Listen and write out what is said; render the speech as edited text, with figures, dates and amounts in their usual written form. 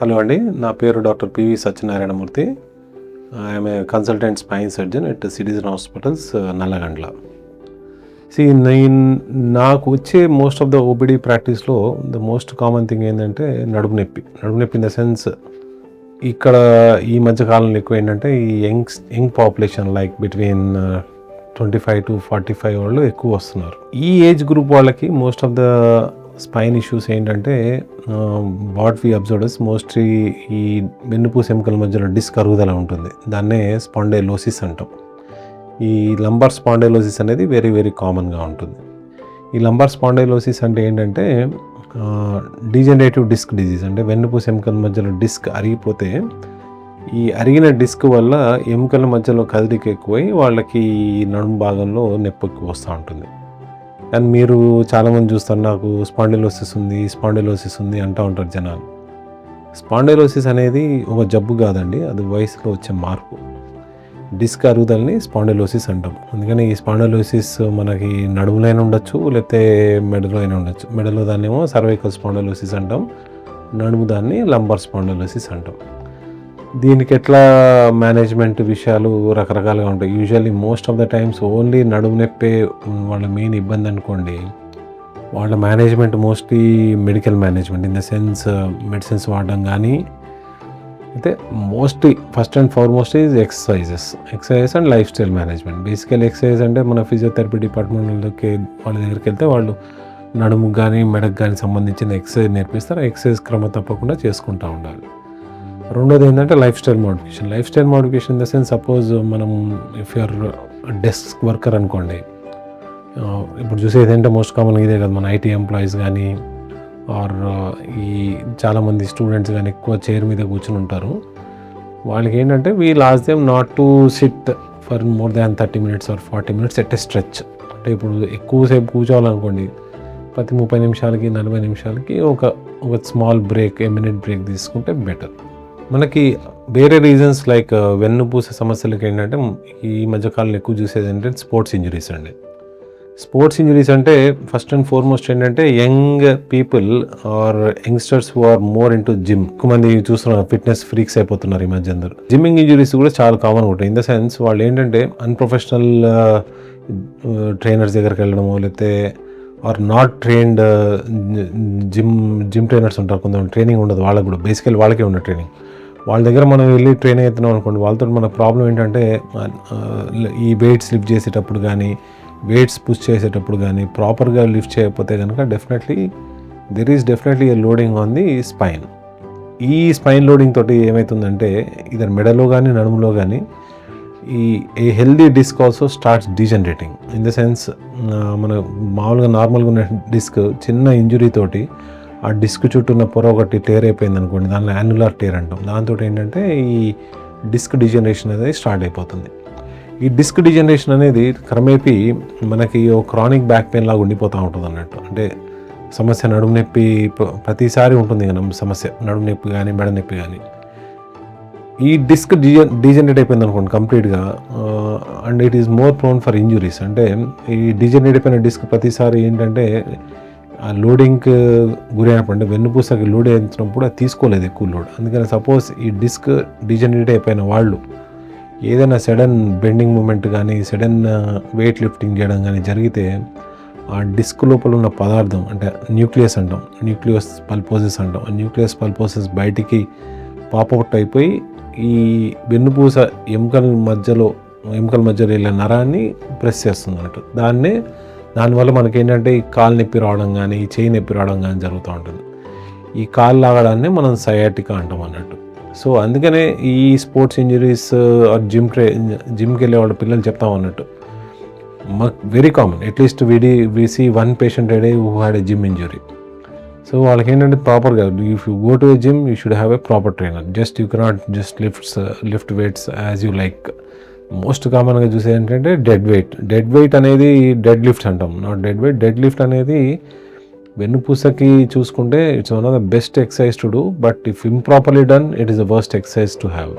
Hello అండి, నా పేరు doctor P V Satyanarayanamurthy. I'm a consultant spine surgeon at Citizen Hospitals Nallagandla. నాకు వచ్చే మోస్ట్ ఆఫ్ ద ఓపీడీ ప్రాక్టీస్లో ద మోస్ట్ కామన్ థింగ్ ఏంటంటే నడుము నొప్పి ఇన్ ద సెన్స్ ఇక్కడ ఈ మధ్య కాలంలో ఎక్కువ ఏంటంటే ఈ young population like between 25 to 45 వాళ్ళు ఎక్కువ వస్తున్నారు. ఈ ఏజ్ గ్రూప్ వాళ్ళకి most of the spine issues ఏంటంటే వాట్ వి అబ్జర్వ్స్ మోస్ట్లీ ఈ వెన్నుపూస ఎముకల మధ్యలో డిస్క్ అరుగుదల ఉంటుంది. దాన్నే స్పాండైలోసిస్ అంటాం. ఈ లంబార్ స్పాండైలోసిస్ అనేది వెరీ వెరీ కామన్గా ఉంటుంది. ఈ లంబార్ స్పాండైలోసిస్ అంటే ఏంటంటే డీజనరేటివ్ డిస్క్ డిజీజ్. అంటే వెన్నుపూస ఎముకల మధ్యలో డిస్క్ అరిగిపోతే ఈ అరిగిన డిస్క్ వల్ల ఎముకల మధ్యలో కదలిక ఎక్కువై వాళ్ళకి నడుము భాగంలో నొప్పి ఎక్కువ వస్తూ ఉంటుంది. అండ్ మీరు చాలామంది చూస్తారు, నాకు స్పాండిలోసిస్ ఉంది అంటూ ఉంటారు జనాలు. స్పాండిలోసిస్ అనేది ఒక జబ్బు కాదండి, అది వయసులో వచ్చే మార్పు. డిస్క్ అరుగుదలని స్పాండిలోసిస్ అంటాం. అందుకని ఈ స్పాండిలోసిస్ మనకి నడుములైనా ఉండొచ్చు, లేకపోతే మెడలో అయినా ఉండొచ్చు. మెడలో దాన్నేమో సర్వైకల్ స్పాండిలోసిస్ అంటాం, నడుము దాన్ని లంబార్ స్పాండిలోసిస్ అంటాం. దీనికి ఎట్లా మేనేజ్మెంట్ విషయాలు రకరకాలుగా ఉంటాయి. Usually most of the times only నడుము నొప్పే వాళ్ళ మెయిన్ ఇబ్బంది అనుకోండి, వాళ్ళ management mostly medical management in the sense medicines వాడడం. కానీ అయితే mostly first and foremost is exercises and life style management. బేసికల్ ఎక్సర్సైజ్ అంటే మన ఫిజియోథెరపీ డిపార్ట్మెంట్కి వాళ్ళ దగ్గరికి వెళ్తే వాళ్ళు నడుముకు కానీ మెడకు కానీ సంబంధించిన ఎక్సర్సైజ్ నేర్పిస్తారు. ఎక్సర్సైజ్ క్రమం తప్పకుండా చేసుకుంటూ ఉండాలి. రెండోది ఏంటంటే life style modification in the sense suppose మనం ఇఫ్ యూఆర్ డెస్క్ వర్కర్ అనుకోండి, ఇప్పుడు చూసేది ఏంటంటే మోస్ట్ కామన్గా ఇదే కదా, మన ఐటీ ఎంప్లాయీస్ కానీ ఆర్ ఈ చాలామంది స్టూడెంట్స్ కానీ ఎక్కువ చైర్ మీద కూర్చుని ఉంటారు. వాళ్ళకి ఏంటంటే we last them not to SIT for more than 30 minutes or 40 minutes at a stretch. అంటే ఇప్పుడు ఎక్కువసేపు కూర్చోవాలనుకోండి, ప్రతి 30 నిమిషాలకి 40 నిమిషాలకి ఒక small break, a minute break తీసుకుంటే బెటర్. మనకి వేరే రీజన్స్ లైక్ వెన్నుపూస సమస్యలకి ఏంటంటే ఈ మధ్యకాలంలో ఎక్కువ చూసేది ఏంటంటే స్పోర్ట్స్ ఇంజరీస్ అండి. స్పోర్ట్స్ ఇంజరీస్ అంటే ఫస్ట్ అండ్ ఫార్మోస్ట్ ఏంటంటే young people or youngsters who are more into gym. ఎక్కువ మంది చూస్తున్నారు, ఫిట్నెస్ ఫ్రీక్స్ అయిపోతున్నారు ఈ మధ్య అందరూ. జిమ్మింగ్ ఇంజరీస్ కూడా చాలా కామన్గా ఉంటాయి. ఇన్ ద సెన్స్ వాళ్ళు ఏంటంటే అన్ప్రొఫెషనల్ ట్రైనర్స్ దగ్గరికి వెళ్ళడమో, లేకపోతే or not trained gym trainers ఉంటారు. కొంతమంది ట్రైనింగ్ ఉండదు వాళ్ళకు కూడా, బేసికల్ వాళ్ళకే ఉన్న ట్రైనింగ్. వాళ్ళ దగ్గర మనం వెళ్ళి ట్రైన్ అవుతున్నాం అనుకోండి, వాళ్ళతో మన ప్రాబ్లం ఏంటంటే ఈ వెయిట్స్ లిఫ్ట్ చేసేటప్పుడు కానీ, వెయిట్స్ పుష్ చేసేటప్పుడు కానీ ప్రాపర్గా లిఫ్ట్ చేయకపోతే కనుక there is definitely a loading on the spine. ఈ స్పైన్ లోడింగ్ తోటి ఏమవుతుందంటే ఇద్దరు మెడలో కానీ నడుములో కానీ ఈ healthy disc also starts degenerating. In the sense మన మామూలుగా నార్మల్గా ఉన్న డిస్క్ చిన్న ఇంజురీ తోటి ఆ డిస్క్ చుట్టూ ఉన్న పొర ఒకటి టేర్ అయిపోయింది అనుకోండి, దానిలో యాన్యులర్ టేర్ అంటాం. దాంతో ఏంటంటే ఈ డిస్క్ డిజనరేషన్ అనేది స్టార్ట్ అయిపోతుంది. ఈ డిస్క్ డిజనరేషన్ అనేది క్రమేపీ మనకి ఓ క్రానిక్ బ్యాక్ పెయిన్ లాగా ఉండిపోతూ ఉంటుంది అన్నట్టు. అంటే సమస్య నడుము నొప్పి ప్రతిసారి ఉంటుంది కదా సమస్య, నడుము నొప్పి కానీ మెడ నొప్పి కానీ. ఈ డిస్క్ డీజనరేట్ అయిపోయింది అనుకోండి కంప్లీట్గా, and it is more prone for injuries. అంటే ఈ డీజనరేట్ అయిపోయిన డిస్క్ ప్రతిసారి ఏంటంటే ఆ లోడింగ్కి గురైనప్పుడు, అంటే వెన్నుపూసకి లోడ్ అయినప్పుడు అది తీసుకోలేదు ఎక్కువ లోడ్. అందుకని సపోజ్ ఈ డిస్క్ డీజనరేట్ అయిపోయిన వాళ్ళు ఏదైనా సడన్ బెండింగ్ మూమెంట్ కానీ, సడన్ వెయిట్ లిఫ్టింగ్ చేయడం కానీ జరిగితే ఆ డిస్క్ లోపల ఉన్న పదార్థం, అంటే న్యూక్లియస్ అంటాం, న్యూక్లియస్ పల్పోసిస్ అంటాం. ఆ న్యూక్లియస్ పల్పోసిస్ బయటికి పాపౌట్ అయిపోయి ఈ వెన్నుపూస ఎముకల మధ్యలో వెళ్ళే నరాన్ని ప్రెస్ చేస్తుంది అన్నట్టు. దానివల్ల మనకి ఏంటంటే ఈ కాలు నొప్పి రావడం కానీ, ఈ చేయి నొప్పి రావడం కానీ జరుగుతూ ఉంటుంది. ఈ కాలు లాగడాన్ని మనం సయాటికా అంటాం అన్నట్టు. సో అందుకనే ఈ స్పోర్ట్స్ ఇంజరీస్ జిమ్కి వెళ్ళే వాళ్ళ పిల్లలు చెప్తాం అన్నట్టు, మాకు very common, at least we see 1 patient a day who had a gym injury. So వాళ్ళకి ఏంటంటే ప్రాపర్గా if you go to a gym you should have a proper trainer. You cannot just lift weights as you like. Most కామన్గా చూసేది ఏంటంటే dead weight అనేది dead lift అంటాం, not dead lift అనేది వెన్నుపూసకి చూసుకుంటే it's one of the best exercise to do, but if improperly done it is the worst exercise to have.